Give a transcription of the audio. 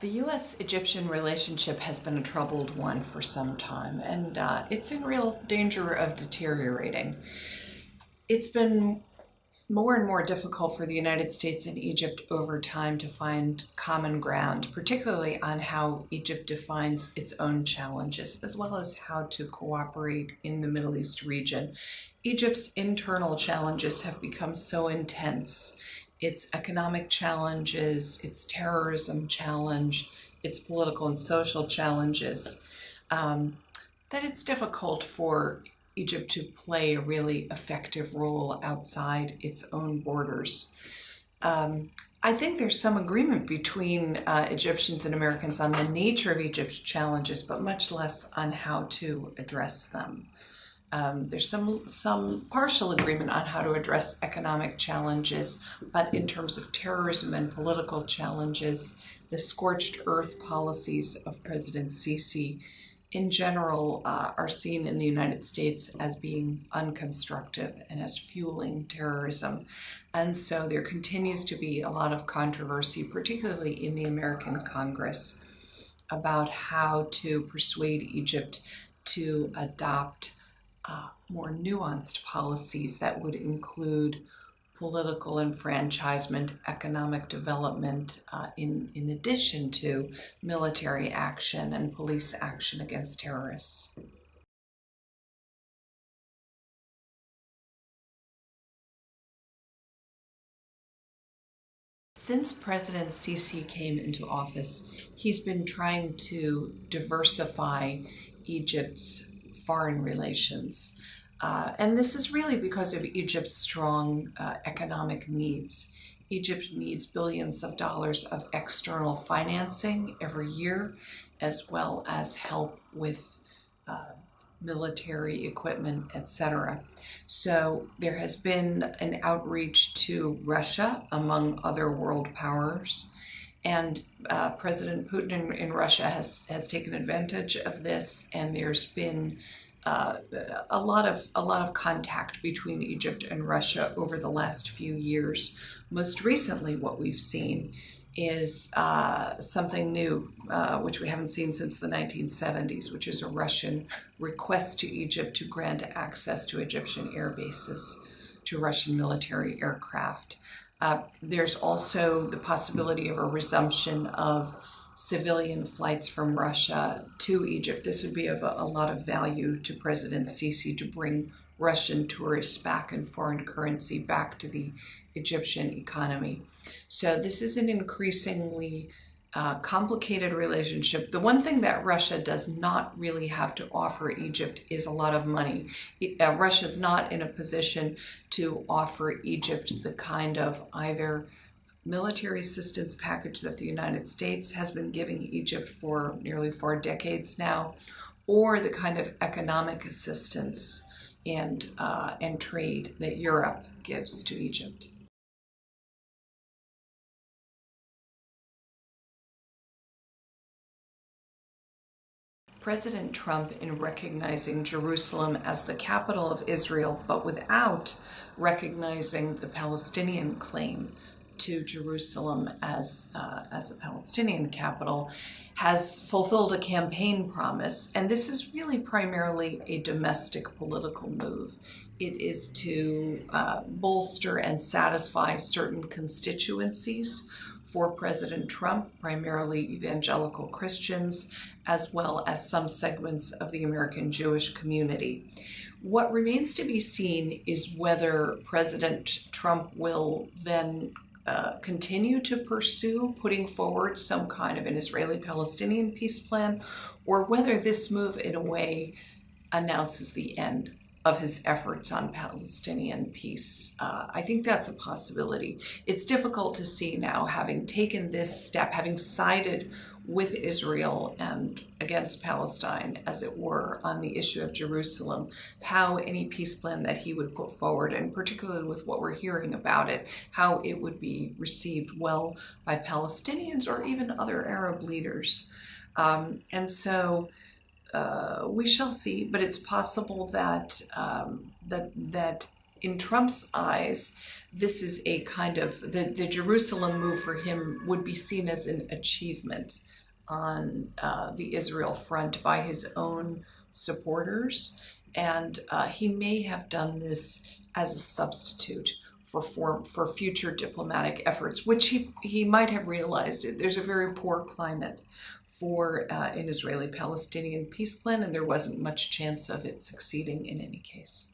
The U.S.-Egyptian relationship has been a troubled one for some time, and it's in real danger of deteriorating. It's been more and more difficult for the United States and Egypt over time to find common ground, particularly on how Egypt defines its own challenges, as well as how to cooperate in the Middle East region. Egypt's internal challenges have become so intense. Its economic challenges, its terrorism challenge, its political and social challenges, um, that it's difficult for Egypt to play a really effective role outside its own borders. Um, I think there's some agreement between Egyptians and Americans on the nature of Egypt's challenges, but much less on how to address them. There's some partial agreement on how to address economic challenges, but in terms of terrorism and political challenges, the scorched earth policies of President Sisi in general are seen in the United States as being unconstructive and as fueling terrorism. And so there continues to be a lot of controversy, particularly in the American Congress, about how to persuade Egypt to adopt more nuanced policies that would include political enfranchisement, economic development, in addition to military action and police action against terrorists. Since President Sisi came into office, he's been trying to diversify Egypt's foreign relations. And this is really because of Egypt's strong economic needs. Egypt needs billions of dollars of external financing every year, as well as help with military equipment, etc. So there has been an outreach to Russia, among other world powers, and President Putin in Russia has taken advantage of this, and there's been a lot of contact between Egypt and Russia over the last few years. Most recently, what we've seen is something new, which we haven't seen since the 1970s, which is a Russian request to Egypt to grant access to Egyptian air bases to Russian military aircraft. There's also the possibility of a resumption of civilian flights from Russia to Egypt. This would be of a lot of value to President Sisi to bring Russian tourists back and foreign currency back to the Egyptian economy. So this is an increasingly complicated relationship. The one thing that Russia does not really have to offer Egypt is a lot of money. Russia's not in a position to offer Egypt the kind of either military assistance package that the United States has been giving Egypt for nearly 4 decades now, or the kind of economic assistance and trade that Europe gives to Egypt. President Trump, in recognizing Jerusalem as the capital of Israel, but without recognizing the Palestinian claim to Jerusalem as a Palestinian capital, has fulfilled a campaign promise, and this is really primarily a domestic political move. It is to bolster and satisfy certain constituencies for President Trump, primarily evangelical Christians, as well as some segments of the American Jewish community. What remains to be seen is whether President Trump will then continue to pursue putting forward some kind of an Israeli-Palestinian peace plan, or whether this move, in a way, announces the end of his efforts on Palestinian peace. I think that's a possibility. It's difficult to see now, having taken this step, having sided with Israel and against Palestine, as it were, on the issue of Jerusalem, how any peace plan that he would put forward, and particularly with what we're hearing about it, how it would be received well by Palestinians or even other Arab leaders. And so we shall see, but it's possible that that in Trump's eyes, this is a kind of the Jerusalem move for him would be seen as an achievement on the Israel front by his own supporters, and he may have done this as a substitute for future diplomatic efforts, which he might have realized. There's a very poor climate for an Israeli-Palestinian peace plan, and there wasn't much chance of it succeeding in any case.